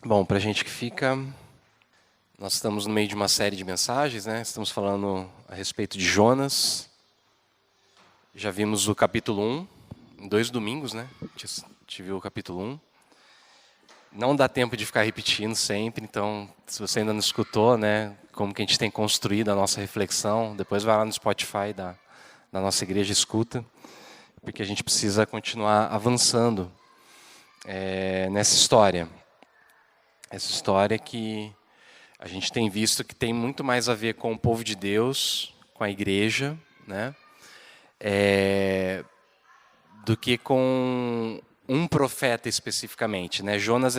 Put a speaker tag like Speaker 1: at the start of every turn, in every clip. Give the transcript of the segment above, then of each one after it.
Speaker 1: Bom, para a gente que fica, nós estamos no meio de uma série de mensagens, né? Estamos falando a respeito de Jonas. Já vimos o capítulo 1, em 2 domingos, né? A gente viu o capítulo 1. Não dá tempo de ficar repetindo sempre, então, se você ainda não escutou, né, como que a gente tem construído a nossa reflexão, depois vai lá no Spotify da nossa igreja e escuta, porque a gente precisa continuar avançando nessa história. Essa história que a gente tem visto que tem muito mais a ver com o povo de Deus, com a igreja, né? Do que com um profeta especificamente, né? Jonas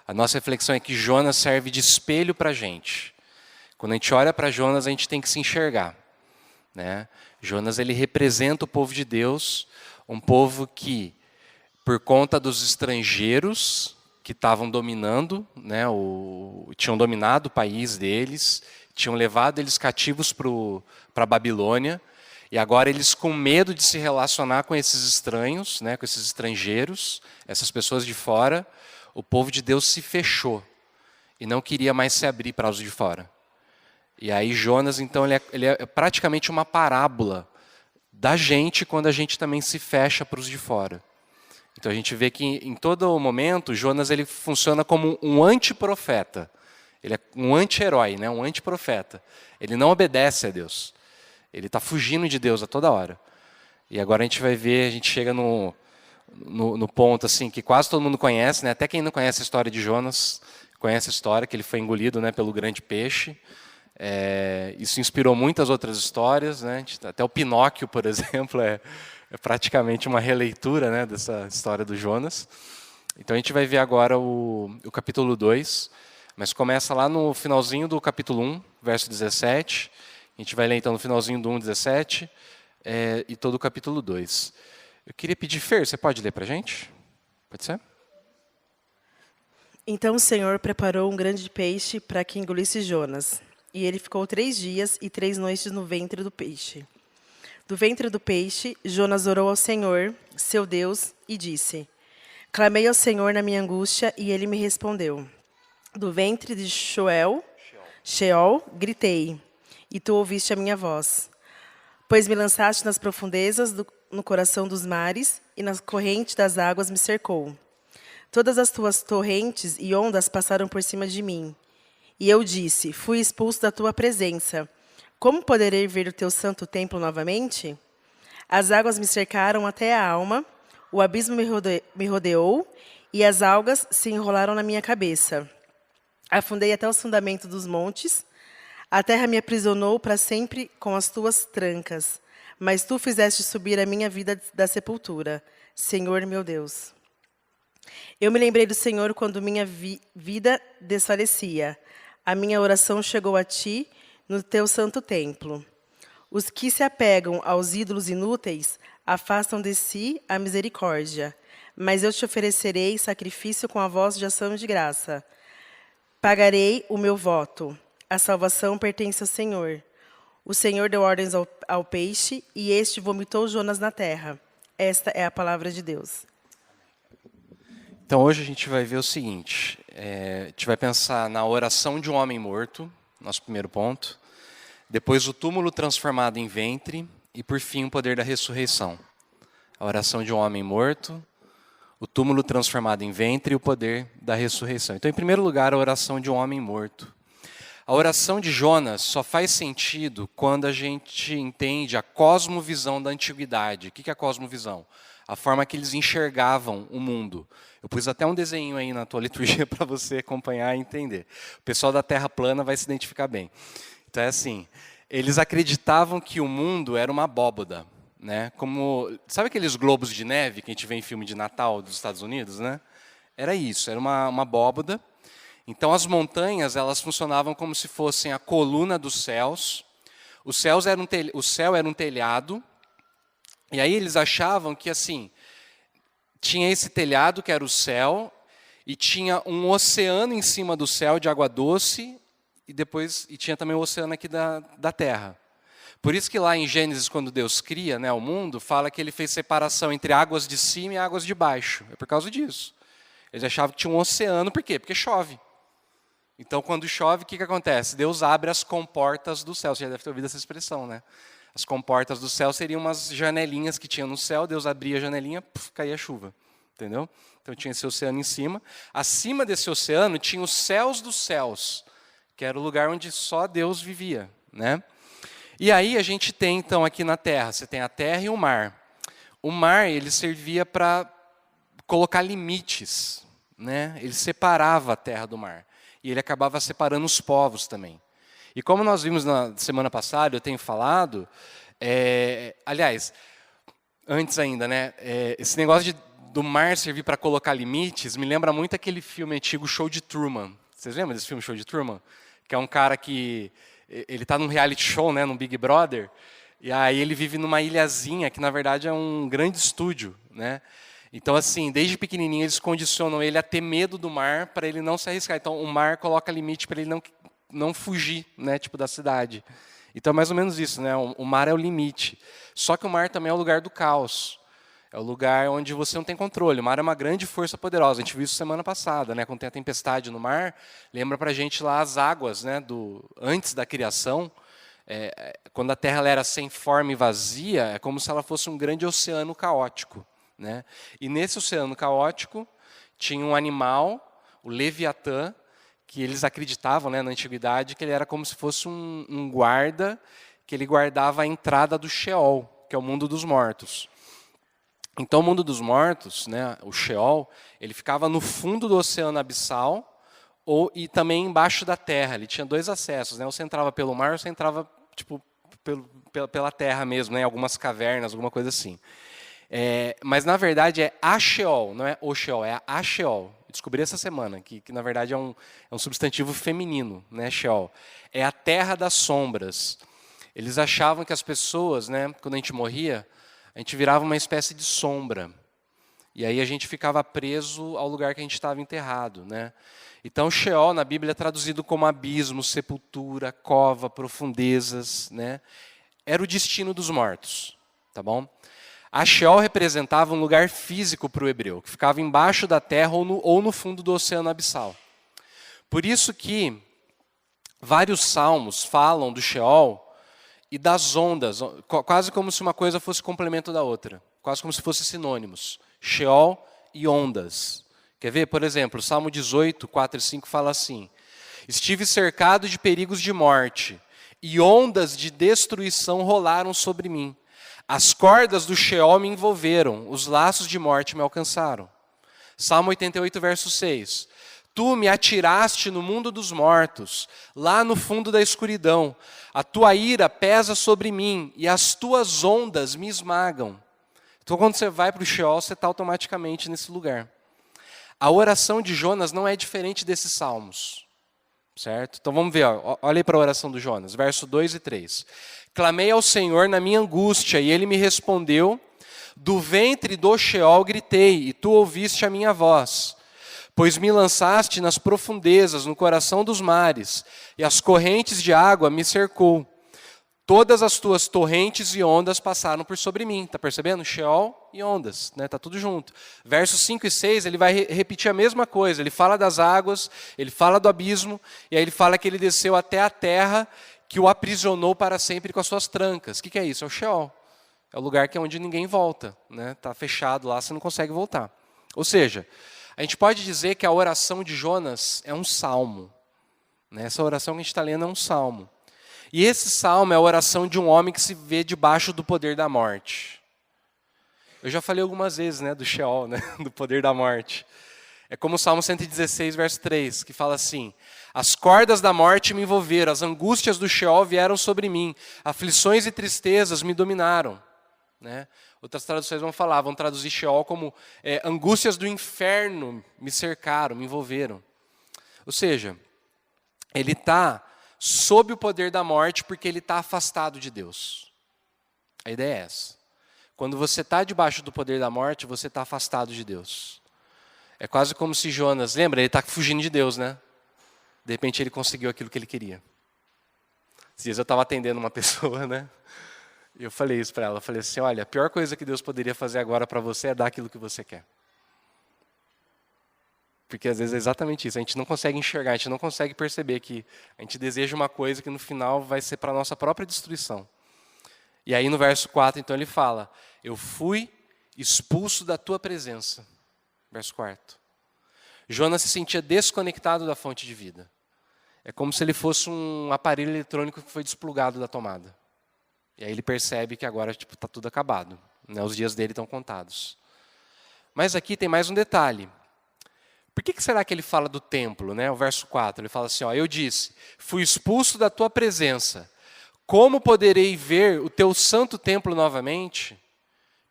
Speaker 1: a nossa reflexão é que Jonas serve de espelho para a gente. Quando a gente olha para Jonas, a gente tem que se enxergar, né? Jonas, ele representa o povo de Deus, um povo que, por conta dos estrangeiros que estavam dominando, né, tinham dominado o país deles, tinham levado eles cativos para a Babilônia, e agora eles, com medo de se relacionar com esses estranhos, né, com esses estrangeiros, essas pessoas de fora, o povo de Deus se fechou e não queria mais se abrir para os de fora. E aí Jonas, então, ele é praticamente uma parábola da gente quando a gente também se fecha para os de fora. Então a gente vê que em todo momento Jonas ele funciona como um antiprofeta. Ele é um anti-herói, né? Um antiprofeta. Ele não obedece a Deus. Ele está fugindo de Deus a toda hora. E agora a gente vai ver, a gente chega no ponto assim que quase todo mundo conhece, né? Até quem não conhece a história de Jonas conhece a história, que ele foi engolido, né, pelo grande peixe. Isso inspirou muitas outras histórias, né? Até o Pinóquio, por exemplo, é praticamente uma releitura, né, dessa história do Jonas. Então a gente vai ver agora o capítulo 2, mas começa lá no finalzinho do capítulo 1, verso 17. A gente vai ler então no finalzinho do 1, 17, e todo o capítulo 2. Eu queria pedir, Fer, você pode ler para a gente? Pode ser?
Speaker 2: Então o Senhor preparou um grande peixe para que engolisse Jonas. E ele ficou 3 dias e 3 noites no ventre do peixe. Do ventre do peixe, Jonas orou ao Senhor, seu Deus, e disse: Clamei ao Senhor na minha angústia, e ele me respondeu. Do ventre de Sheol, gritei, e tu ouviste a minha voz. Pois me lançaste nas profundezas, no coração dos mares, e nas correntes das águas me cercou. Todas as tuas torrentes e ondas passaram por cima de mim. E eu disse, fui expulso da tua presença. Como poderei ver o teu santo templo novamente? As águas me cercaram até a alma, o abismo me rodeou, e as algas se enrolaram na minha cabeça. Afundei até os fundamentos dos montes, a terra me aprisionou para sempre com as tuas trancas. Mas tu fizeste subir a minha vida da sepultura, Senhor meu Deus. Eu me lembrei do Senhor quando minha vida desfalecia. A minha oração chegou a ti no teu santo templo. Os que se apegam aos ídolos inúteis afastam de si a misericórdia. Mas eu te oferecerei sacrifício com a voz de ação de graça. Pagarei o meu voto. A salvação pertence ao Senhor. O Senhor deu ordens ao peixe, e este vomitou Jonas na terra. Esta é a palavra de Deus.
Speaker 1: Então hoje a gente vai ver o seguinte, a gente vai pensar na oração de um homem morto, nosso primeiro ponto, depois o túmulo transformado em ventre e por fim o poder da ressurreição. A oração de um homem morto, o túmulo transformado em ventre e o poder da ressurreição. Então, em primeiro lugar, a oração de um homem morto. A oração de Jonas só faz sentido quando a gente entende a cosmovisão da antiguidade. O que é a cosmovisão? A forma que eles enxergavam o mundo. Eu pus até um desenho aí na tua liturgia para você acompanhar e entender. O pessoal da Terra plana vai se identificar bem. Então é assim, eles acreditavam que o mundo era uma abóboda, né? Como, sabe aqueles globos de neve que a gente vê em filme de Natal dos Estados Unidos, né? Era isso, era uma abóboda. Então as montanhas, elas funcionavam como se fossem a coluna dos céus. O céu era um telhado. E aí eles achavam que assim, tinha esse telhado que era o céu, e tinha um oceano em cima do céu de água doce, e tinha também o oceano aqui da terra. Por isso que lá em Gênesis, quando Deus cria, né, o mundo, fala que ele fez separação entre águas de cima e águas de baixo. É por causa disso. Eles achavam que tinha um oceano, por quê? Porque chove. Então, quando chove, o que acontece? Deus abre as comportas do céu. Você já deve ter ouvido essa expressão, né? As comportas do céu seriam umas janelinhas que tinha no céu, Deus abria a janelinha, caía a chuva. Entendeu? Então, tinha esse oceano em cima. Acima desse oceano, tinha os céus dos céus, que era o lugar onde só Deus vivia, né? E aí, a gente tem, então, aqui na terra, você tem a terra e o mar. O mar, ele servia para colocar limites, né? Ele separava a terra do mar. E ele acabava separando os povos também. E como nós vimos na semana passada, eu tenho falado, aliás, antes ainda, né? Esse negócio do mar servir para colocar limites me lembra muito aquele filme antigo, Show de Truman. Vocês lembram desse filme, Show de Truman? Que é um cara que ele está num reality show, né, num Big Brother, e aí ele vive numa ilhazinha que na verdade é um grande estúdio, né? Então, assim, desde pequenininho eles condicionam ele a ter medo do mar para ele não se arriscar. Então, o mar coloca limite para ele não fugir, né, tipo, da cidade. Então, é mais ou menos isso, né? O mar é o limite. Só que o mar também é o lugar do caos. É o lugar onde você não tem controle. O mar é uma grande força poderosa. A gente viu isso semana passada, né? Quando tem a tempestade no mar, lembra para a gente lá as águas, né? Antes da criação. Quando a Terra era sem forma e vazia, é como se ela fosse um grande oceano caótico. Né? E nesse oceano caótico tinha um animal, o Leviatã, que eles acreditavam, né, na antiguidade, que ele era como se fosse um guarda, que ele guardava a entrada do Sheol, que é o mundo dos mortos. Então, o mundo dos mortos, né, o Sheol, ele ficava no fundo do oceano abissal e também embaixo da terra. Ele tinha dois acessos, né? Ou você entrava pelo mar, ou você entrava tipo, pela terra mesmo, né, em algumas cavernas, alguma coisa assim. Mas, na verdade, é a Sheol, não é o Sheol, é a Sheol. Descobri essa semana, que na verdade é um substantivo feminino, né, Sheol. É a terra das sombras. Eles achavam que as pessoas, né, quando a gente morria, a gente virava uma espécie de sombra. E aí a gente ficava preso ao lugar que a gente estava enterrado. Né? Então, Sheol, na Bíblia, é traduzido como abismo, sepultura, cova, profundezas. Né? Era o destino dos mortos. Tá bom? A Sheol representava um lugar físico para o hebreu, que ficava embaixo da terra ou no fundo do oceano abissal. Por isso que vários salmos falam do Sheol e das ondas, quase como se uma coisa fosse complemento da outra, quase como se fossem sinônimos. Sheol e ondas. Quer ver? Por exemplo, o Salmo 18, 4 e 5 fala assim: estive cercado de perigos de morte, e ondas de destruição rolaram sobre mim. As cordas do Sheol me envolveram, os laços de morte me alcançaram. Salmo 88, verso 6. Tu me atiraste no mundo dos mortos, lá no fundo da escuridão. A tua ira pesa sobre mim e as tuas ondas me esmagam. Então, quando você vai para o Sheol, você está automaticamente nesse lugar. A oração de Jonas não é diferente desses salmos. Certo? Então, vamos ver. Olha aí para a oração do Jonas, verso 2 e 3. Clamei ao Senhor na minha angústia, e Ele me respondeu. Do ventre do Sheol gritei, e tu ouviste a minha voz. Pois me lançaste nas profundezas, no coração dos mares, e as correntes de água me cercou. Todas as tuas torrentes e ondas passaram por sobre mim. Está percebendo? Sheol e ondas. Está tudo junto. Versos 5 e 6, ele vai repetir a mesma coisa. Ele fala das águas, ele fala do abismo, e aí ele fala que ele desceu até a terra, que o aprisionou para sempre com as suas trancas. O que é isso? É o Sheol. É o lugar que é onde ninguém volta. Está fechado lá, você não consegue voltar. Ou seja, a gente pode dizer que a oração de Jonas é um salmo. Essa oração que a gente está lendo é um salmo. E esse salmo é a oração de um homem que se vê debaixo do poder da morte. Eu já falei algumas vezes, do Sheol, do poder da morte. É como o Salmo 116, verso 3, que fala assim: as cordas da morte me envolveram, as angústias do Sheol vieram sobre mim, aflições e tristezas me dominaram. Outras traduções vão traduzir Sheol como angústias do inferno me cercaram, me envolveram. Ou seja, ele está sob o poder da morte porque ele está afastado de Deus. A ideia é essa. Quando você está debaixo do poder da morte, você está afastado de Deus. É quase como se Jonas, lembra? Ele está fugindo de Deus, né? De repente ele conseguiu aquilo que ele queria. Esses dias eu estava atendendo uma pessoa, E eu falei isso para ela. Eu falei assim: olha, a pior coisa que Deus poderia fazer agora para você é dar aquilo que você quer. Porque às vezes é exatamente isso, a gente não consegue enxergar, a gente não consegue perceber que a gente deseja uma coisa que no final vai ser para a nossa própria destruição. E aí no verso 4, então ele fala, eu fui expulso da tua presença. Verso 4. Jonas se sentia desconectado da fonte de vida. É como se ele fosse um aparelho eletrônico que foi desplugado da tomada. E aí ele percebe que agora está tudo acabado. Né? Os dias dele estão contados. Mas aqui tem mais um detalhe. Por que será que ele fala do templo? Né? O verso 4, ele fala assim, ó, eu disse, fui expulso da tua presença. Como poderei ver o teu santo templo novamente?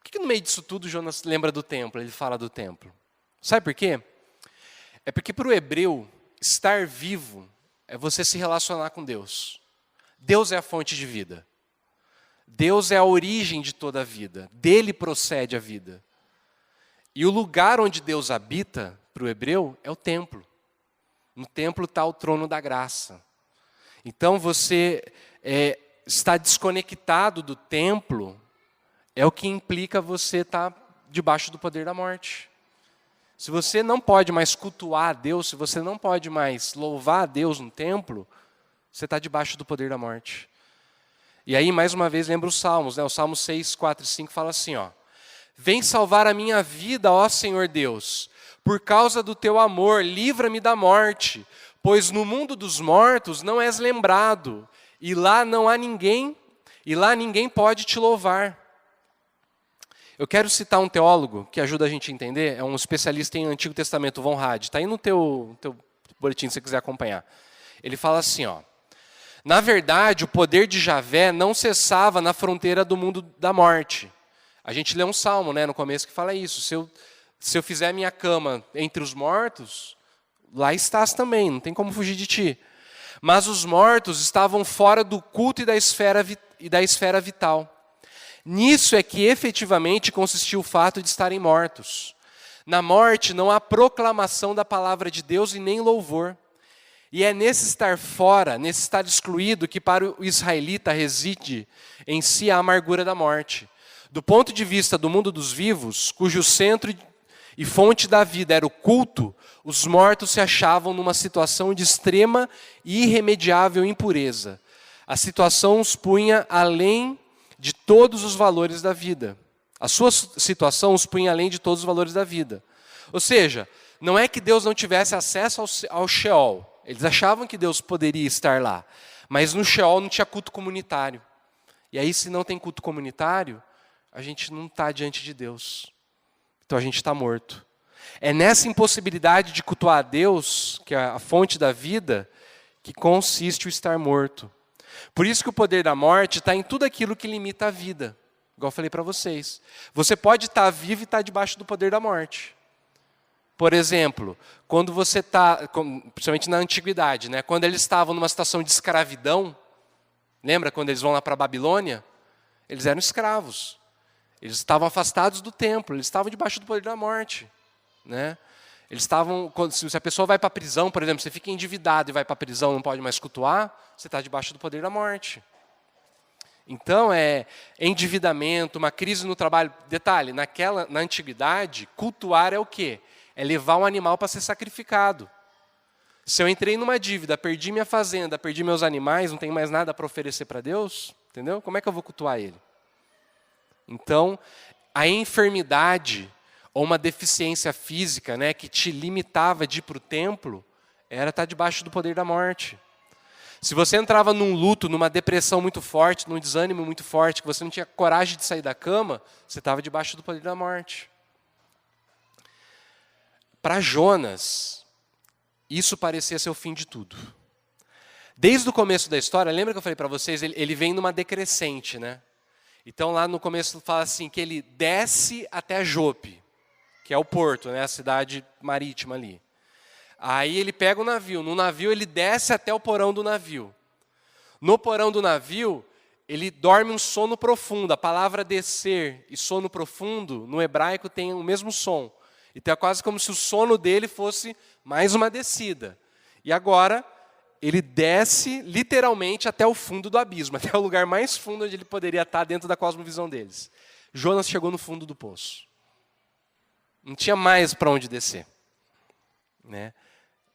Speaker 1: Por que no meio disso tudo Jonas lembra do templo? Ele fala do templo. Sabe por quê? É porque para o hebreu, estar vivo é você se relacionar com Deus. Deus é a fonte de vida. Deus é a origem de toda a vida. Dele procede a vida. E o lugar onde Deus habita, para o hebreu, é o templo. No templo está o trono da graça. Então você está desconectado do templo, é o que implica você estar debaixo do poder da morte. Se você não pode mais cultuar a Deus, se você não pode mais louvar a Deus no templo, você está debaixo do poder da morte. E aí, mais uma vez, lembra os Salmos, né? O Salmo 6, 4 e 5 fala assim, ó, vem salvar a minha vida, ó Senhor Deus, por causa do teu amor, livra-me da morte, pois no mundo dos mortos não és lembrado, e lá não há ninguém, e lá ninguém pode te louvar. Eu quero citar um teólogo que ajuda a gente a entender, é um especialista em Antigo Testamento, Von Rad, está aí no teu boletim se você quiser acompanhar. Ele fala assim, ó, na verdade, o poder de Javé não cessava na fronteira do mundo da morte. A gente lê um salmo, né, no começo que fala isso, se eu fizer minha cama entre os mortos, lá estás também, não tem como fugir de ti. Mas os mortos estavam fora do culto e da esfera vital. Nisso é que efetivamente consistia o fato de estarem mortos. Na morte não há proclamação da palavra de Deus e nem louvor. E é nesse estar fora, nesse estar excluído, que para o israelita reside em si a amargura da morte. Do ponto de vista do mundo dos vivos, cujo centro e fonte da vida era o culto, os mortos se achavam numa situação de extrema e irremediável impureza. A situação os punha além de todos os valores da vida. A sua situação os punha além de todos os valores da vida. Ou seja, não é que Deus não tivesse acesso ao Sheol. Eles achavam que Deus poderia estar lá. Mas no Sheol não tinha culto comunitário. E aí, se não tem culto comunitário, a gente não está diante de Deus. Então a gente está morto. É nessa impossibilidade de cultuar a Deus, que é a fonte da vida, que consiste o estar morto. Por isso que o poder da morte está em tudo aquilo que limita a vida. Igual eu falei para vocês. Você pode estar vivo e estar debaixo do poder da morte. Por exemplo, quando você está, principalmente na antiguidade, né, quando eles estavam numa situação de escravidão, lembra quando eles vão lá para a Babilônia? Eles eram escravos. Eles estavam afastados do templo, eles estavam debaixo do poder da morte. Né? Eles estavam, se a pessoa vai para a prisão, por exemplo, você fica endividado e vai para a prisão, não pode mais cultuar, você está debaixo do poder da morte. Então, endividamento, uma crise no trabalho. Detalhe, na antiguidade, cultuar é o quê? É levar um animal para ser sacrificado. Se eu entrei numa dívida, perdi minha fazenda, perdi meus animais, não tenho mais nada para oferecer para Deus, entendeu? Como é que eu vou cultuar Ele? Então, a enfermidade ou uma deficiência física, né, que te limitava de ir para o templo, era estar debaixo do poder da morte. Se você entrava num luto, numa depressão muito forte, num desânimo muito forte, que você não tinha coragem de sair da cama, você estava debaixo do poder da morte. Para Jonas, isso parecia ser o fim de tudo. Desde o começo da história, lembra que eu falei para vocês, ele vem numa decrescente, né? Então lá no começo fala assim, que ele desce até Jope, que é o porto, né, a cidade marítima ali. Aí ele pega o navio, no navio ele desce até o porão do navio. No porão do navio, ele dorme um sono profundo. A palavra descer e sono profundo, no hebraico, tem o mesmo som. Então é quase como se o sono dele fosse mais uma descida. E agora, ele desce literalmente até o fundo do abismo, até o lugar mais fundo onde ele poderia estar dentro da cosmovisão deles. Jonas chegou no fundo do poço. Não tinha mais para onde descer. né?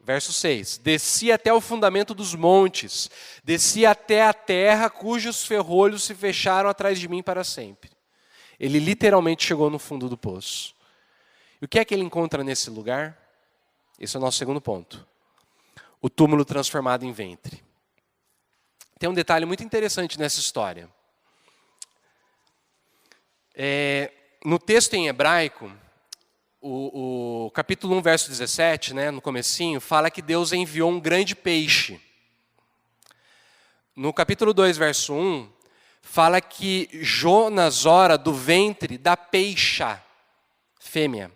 Speaker 1: Verso 6, desci até o fundamento dos montes, desci até a terra cujos ferrolhos se fecharam atrás de mim para sempre. Ele literalmente chegou no fundo do poço. E o que é que ele encontra nesse lugar? Esse é o nosso segundo ponto. O túmulo transformado em ventre. Tem um detalhe muito interessante nessa história. No texto em hebraico, o capítulo 1, verso 17, né, no comecinho, fala que Deus enviou um grande peixe. No capítulo 2, verso 1, fala que Jonas ora do ventre da peixa, fêmea.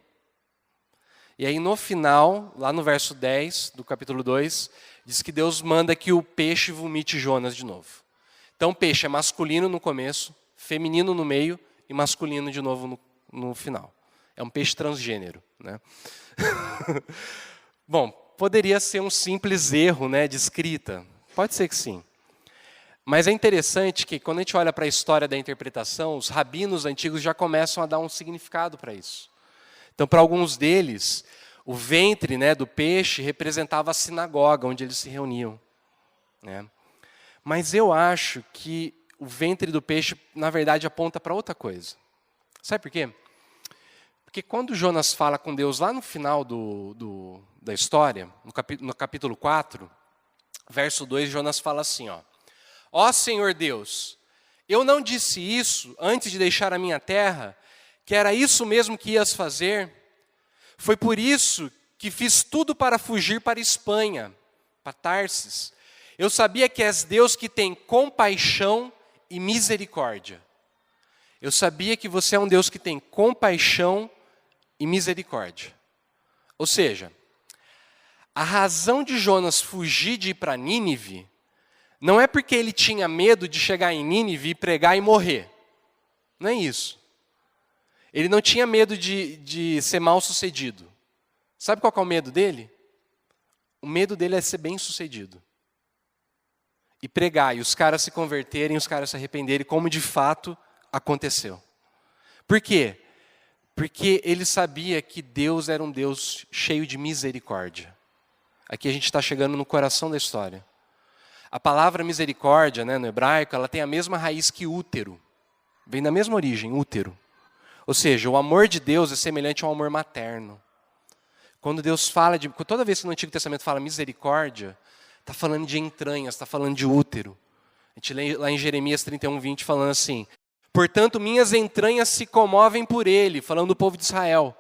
Speaker 1: E aí no final, lá no verso 10 do capítulo 2, diz que Deus manda que o peixe vomite Jonas de novo. Então peixe é masculino no começo, feminino no meio e masculino de novo no final. É um peixe transgênero, né? Bom, poderia ser um simples erro, né, de escrita. Pode ser que sim. Mas é interessante que quando a gente olha para a história da interpretação, os rabinos antigos já começam a dar um significado para isso. Então, para alguns deles, o ventre, né, do peixe representava a sinagoga onde eles se reuniam, né? Mas eu acho que o ventre do peixe, na verdade, aponta para outra coisa. Sabe por quê? Porque quando Jonas fala com Deus lá no final da história, no capítulo 4, verso 2, Jonas fala assim, ó Senhor Deus, eu não disse isso antes de deixar a minha terra, que era isso mesmo que ias fazer? Foi por isso que fiz tudo para fugir para a Espanha, para Tarsis. Eu sabia que és Deus que tem compaixão e misericórdia. Eu sabia que você é um Deus que tem compaixão e misericórdia. Ou seja, a razão de Jonas fugir de ir para Nínive não é porque ele tinha medo de chegar em Nínive e pregar e morrer. Não é isso. Ele não tinha medo de ser mal sucedido. Sabe qual que é o medo dele? O medo dele é ser bem sucedido. E pregar, e os caras se converterem, os caras se arrependerem, como de fato aconteceu. Por quê? Porque ele sabia que Deus era um Deus cheio de misericórdia. Aqui a gente está chegando no coração da história. A palavra misericórdia, né, no hebraico, ela tem a mesma raiz que útero. Vem da mesma origem, útero. Ou seja, o amor de Deus é semelhante ao amor materno. Quando Deus fala toda vez que no Antigo Testamento fala misericórdia, está falando de entranhas, está falando de útero. A gente lê lá em Jeremias 31, 20, falando assim, portanto, minhas entranhas se comovem por ele, falando do povo de Israel.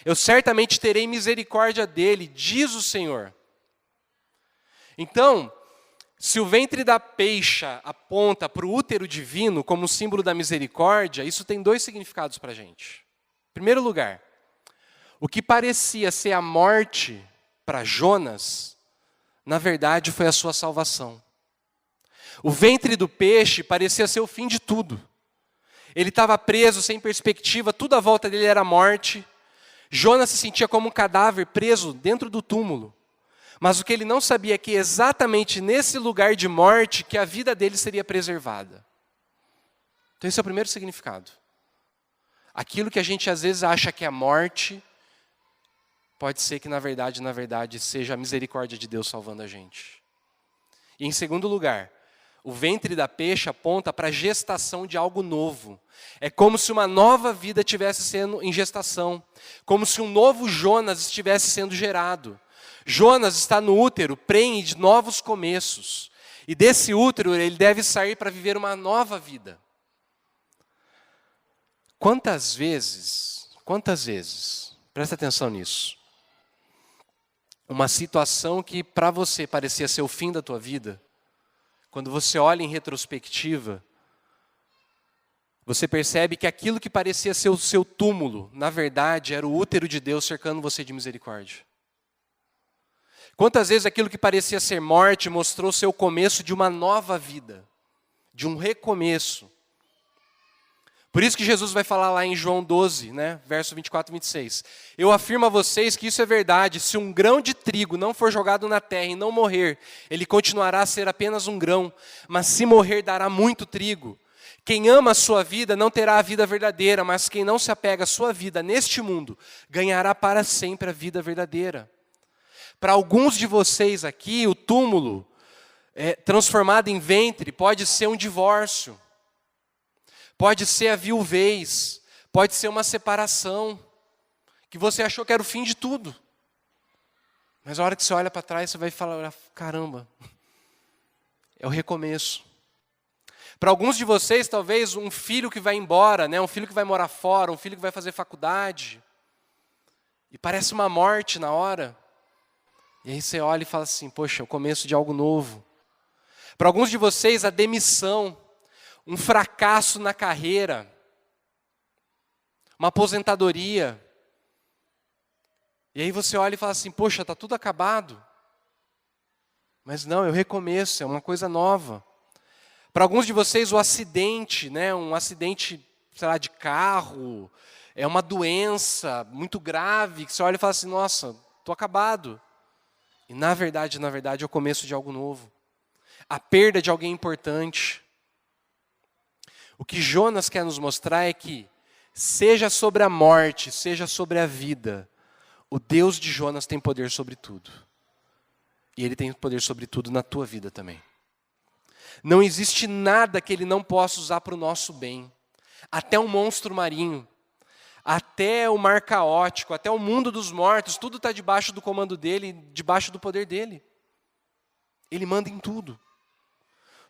Speaker 1: Eu certamente terei misericórdia dele, diz o Senhor. Então, se o ventre da peixa aponta para o útero divino como símbolo da misericórdia, isso tem dois significados para a gente. Em primeiro lugar, o que parecia ser a morte para Jonas, na verdade foi a sua salvação. O ventre do peixe parecia ser o fim de tudo. Ele estava preso, sem perspectiva, tudo à volta dele era morte. Jonas se sentia como um cadáver preso dentro do túmulo. Mas o que ele não sabia é que exatamente nesse lugar de morte que a vida dele seria preservada. Então esse é o primeiro significado. Aquilo que a gente às vezes acha que é morte, pode ser que na verdade seja a misericórdia de Deus salvando a gente. E em segundo lugar, o ventre da peixe aponta para a gestação de algo novo. É como se uma nova vida estivesse sendo em gestação. Como se um novo Jonas estivesse sendo gerado. Jonas está no útero, prenhe de novos começos. E desse útero ele deve sair para viver uma nova vida. Quantas vezes, presta atenção nisso. Uma situação que para você parecia ser o fim da tua vida, quando você olha em retrospectiva, você percebe que aquilo que parecia ser o seu túmulo, na verdade era o útero de Deus cercando você de misericórdia. Quantas vezes aquilo que parecia ser morte mostrou ser o começo de uma nova vida, de um recomeço. Por isso que Jesus vai falar lá em João 12, né, verso 24 e 26. Eu afirmo a vocês que isso é verdade, se um grão de trigo não for jogado na terra e não morrer, ele continuará a ser apenas um grão, mas se morrer dará muito trigo. Quem ama a sua vida não terá a vida verdadeira, mas quem não se apega à sua vida neste mundo, ganhará para sempre a vida verdadeira. Para alguns de vocês aqui, o túmulo transformado em ventre pode ser um divórcio, pode ser a viuvez, pode ser uma separação, que você achou que era o fim de tudo. Mas a hora que você olha para trás, você vai falar, caramba, é o recomeço. Para alguns de vocês, talvez um filho que vai embora, né? Um filho que vai morar fora, um filho que vai fazer faculdade. E parece uma morte na hora. E aí você olha e fala assim, poxa, é o começo de algo novo. Para alguns de vocês, a demissão, um fracasso na carreira, uma aposentadoria. E aí você olha e fala assim, poxa, está tudo acabado. Mas não, é o recomeço, é uma coisa nova. Para alguns de vocês, o acidente, né, um acidente, sei lá, de carro, é uma doença muito grave, que você olha e fala assim, nossa, estou acabado. E na verdade, é o começo de algo novo. A perda de alguém importante. O que Jonas quer nos mostrar é que, seja sobre a morte, seja sobre a vida, o Deus de Jonas tem poder sobre tudo. E Ele tem poder sobre tudo na tua vida também. Não existe nada que Ele não possa usar para o nosso bem. Até um monstro marinho, até o mar caótico, até o mundo dos mortos, tudo está debaixo do comando dEle, debaixo do poder dEle. Ele manda em tudo.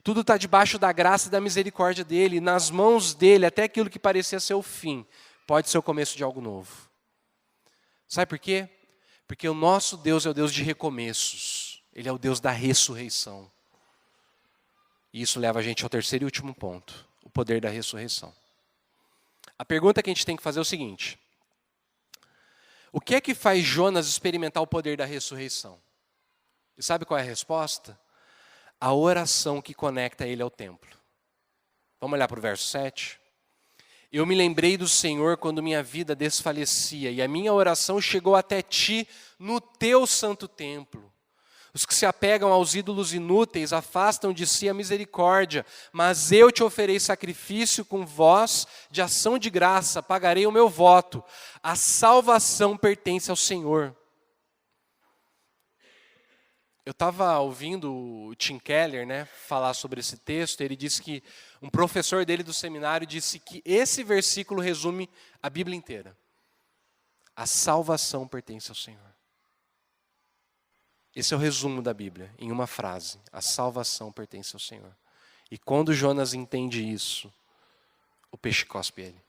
Speaker 1: Tudo está debaixo da graça e da misericórdia dEle. Nas mãos dEle, até aquilo que parecia ser o fim, pode ser o começo de algo novo. Sabe por quê? Porque o nosso Deus é o Deus de recomeços. Ele é o Deus da ressurreição. E isso leva a gente ao terceiro e último ponto, o poder da ressurreição. A pergunta que a gente tem que fazer é o seguinte: o que é que faz Jonas experimentar o poder da ressurreição? E sabe qual é a resposta? A oração que conecta ele ao templo. Vamos olhar para o verso 7? Eu me lembrei do Senhor quando minha vida desfalecia, e a minha oração chegou até ti no teu santo templo. Os que se apegam aos ídolos inúteis afastam de si a misericórdia, mas eu te oferei sacrifício com voz de ação de graça, pagarei o meu voto. A salvação pertence ao Senhor. Eu estava ouvindo o Tim Keller, né, falar sobre esse texto. Ele disse que um professor dele do seminário disse que esse versículo resume a Bíblia inteira. A salvação pertence ao Senhor. Esse é o resumo da Bíblia, em uma frase. A salvação pertence ao Senhor. E quando Jonas entende isso, o peixe cospe ele.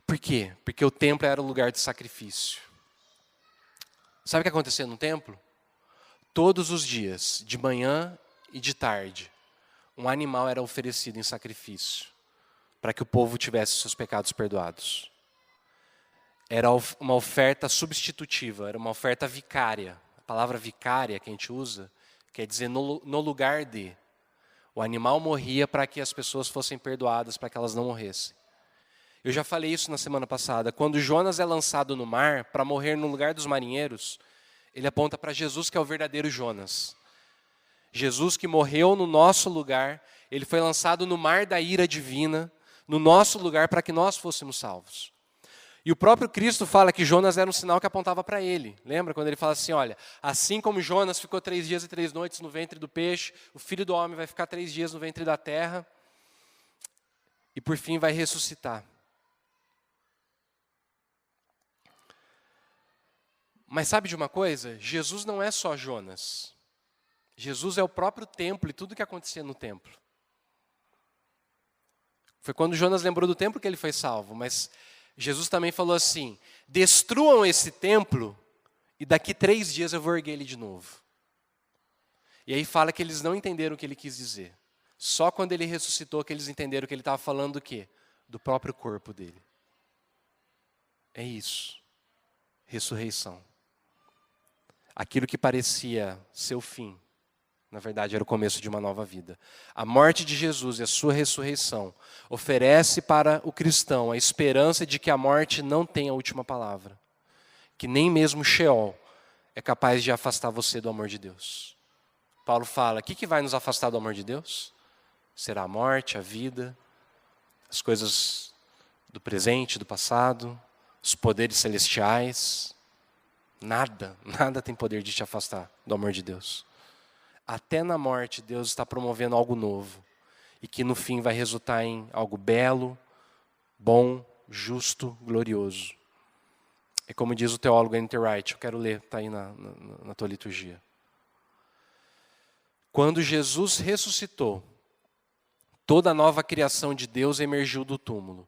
Speaker 1: Por quê? Porque o templo era o lugar de sacrifício. Sabe o que acontecia no templo? Todos os dias, de manhã e de tarde, um animal era oferecido em sacrifício, para que o povo tivesse seus pecados perdoados. Era uma oferta substitutiva, era uma oferta vicária. A palavra vicária que a gente usa quer dizer no lugar de. O animal morria para que as pessoas fossem perdoadas, para que elas não morressem. Eu já falei isso na semana passada. Quando Jonas é lançado no mar para morrer no lugar dos marinheiros, ele aponta para Jesus, que é o verdadeiro Jonas. Jesus que morreu no nosso lugar, ele foi lançado no mar da ira divina, no nosso lugar, para que nós fôssemos salvos. E o próprio Cristo fala que Jonas era um sinal que apontava para ele. Lembra quando ele fala assim, olha, assim como Jonas ficou 3 dias e 3 noites no ventre do peixe, o Filho do Homem vai ficar 3 dias no ventre da terra e por fim vai ressuscitar. Mas sabe de uma coisa? Jesus não é só Jonas. Jesus é o próprio templo e tudo que acontecia no templo. Foi quando Jonas lembrou do templo que ele foi salvo, mas Jesus também falou assim, destruam esse templo e daqui 3 dias eu vou erguer ele de novo. E aí fala que eles não entenderam o que ele quis dizer. Só quando ele ressuscitou que eles entenderam que ele estava falando do quê? Do próprio corpo dele. É isso. Ressurreição. Aquilo que parecia ser o fim, na verdade era o começo de uma nova vida. A morte de Jesus e a sua ressurreição oferece para o cristão a esperança de que a morte não tem a última palavra. Que nem mesmo Sheol é capaz de afastar você do amor de Deus. Paulo fala, o que vai nos afastar do amor de Deus? Será a morte, a vida, as coisas do presente, do passado, os poderes celestiais. Nada, nada tem poder de te afastar do amor de Deus. Até na morte, Deus está promovendo algo novo. E que no fim vai resultar em algo belo, bom, justo, glorioso. É como diz o teólogo N.T. Wright, eu quero ler, está aí na tua liturgia. Quando Jesus ressuscitou, toda a nova criação de Deus emergiu do túmulo,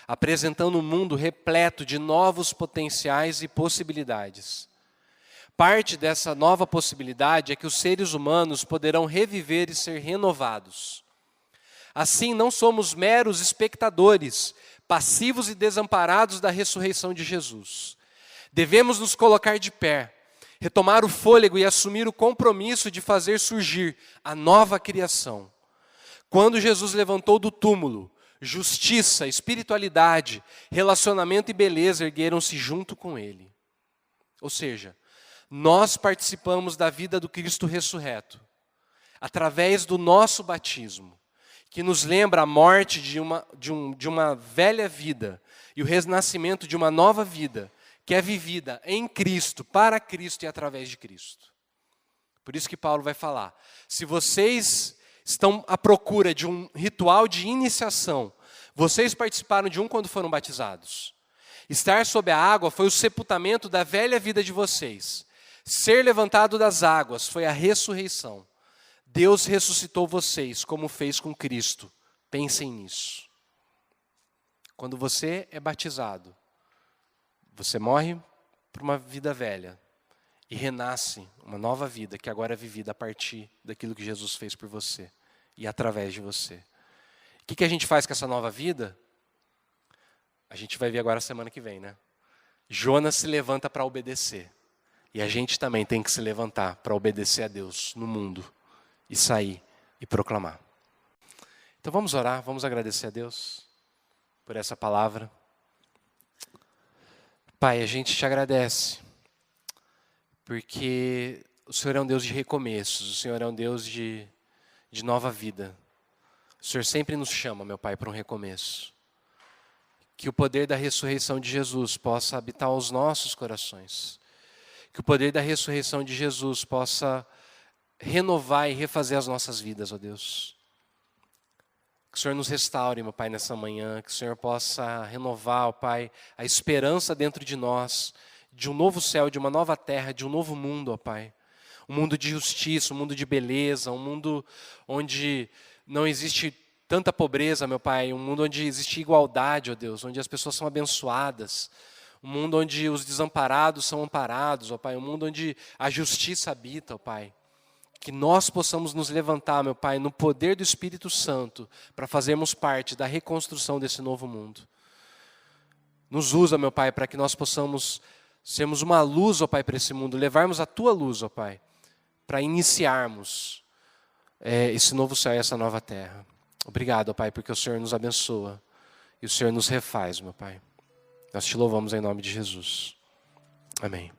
Speaker 1: apresentando um mundo repleto de novos potenciais e possibilidades. Parte dessa nova possibilidade é que os seres humanos poderão reviver e ser renovados. Assim, não somos meros espectadores, passivos e desamparados da ressurreição de Jesus. Devemos nos colocar de pé, retomar o fôlego e assumir o compromisso de fazer surgir a nova criação. Quando Jesus levantou do túmulo, justiça, espiritualidade, relacionamento e beleza ergueram-se junto com ele. Ou seja, nós participamos da vida do Cristo ressurreto, através do nosso batismo, que nos lembra a morte de uma velha vida e o renascimento de uma nova vida, que é vivida em Cristo, para Cristo e através de Cristo. Por isso que Paulo vai falar, se vocês estão à procura de um ritual de iniciação, vocês participaram de um quando foram batizados. Estar sob a água foi o sepultamento da velha vida de vocês. Ser levantado das águas foi a ressurreição. Deus ressuscitou vocês, como fez com Cristo. Pensem nisso. Quando você é batizado, você morre para uma vida velha e renasce uma nova vida que agora é vivida a partir daquilo que Jesus fez por você e através de você. O que a gente faz com essa nova vida? A gente vai ver agora semana que vem, né? Jonas se levanta para obedecer. E a gente também tem que se levantar para obedecer a Deus no mundo e sair e proclamar. Então vamos orar, vamos agradecer a Deus por essa palavra. Pai, a gente te agradece, porque o Senhor é um Deus de recomeços, o Senhor é um Deus de nova vida. O Senhor sempre nos chama, meu Pai, para um recomeço. Que o poder da ressurreição de Jesus possa habitar os nossos corações. Que o poder da ressurreição de Jesus possa renovar e refazer as nossas vidas, ó Deus. Que o Senhor nos restaure, meu Pai, nessa manhã. Que o Senhor possa renovar, ó Pai, a esperança dentro de nós, de um novo céu, de uma nova terra, de um novo mundo, ó Pai. Um mundo de justiça, um mundo de beleza, um mundo onde não existe tanta pobreza, meu Pai. Um mundo onde existe igualdade, ó Deus, onde as pessoas são abençoadas. Um mundo onde os desamparados são amparados, ó Pai. Um mundo onde a justiça habita, ó Pai. Que nós possamos nos levantar, meu Pai, no poder do Espírito Santo, para fazermos parte da reconstrução desse novo mundo. Nos usa, meu Pai, para que nós possamos sermos uma luz, ó Pai, para esse mundo, levarmos a Tua luz, ó Pai, para iniciarmos esse novo céu e essa nova terra. Obrigado, ó Pai, porque o Senhor nos abençoa e o Senhor nos refaz, meu Pai. Nós te louvamos em nome de Jesus. Amém.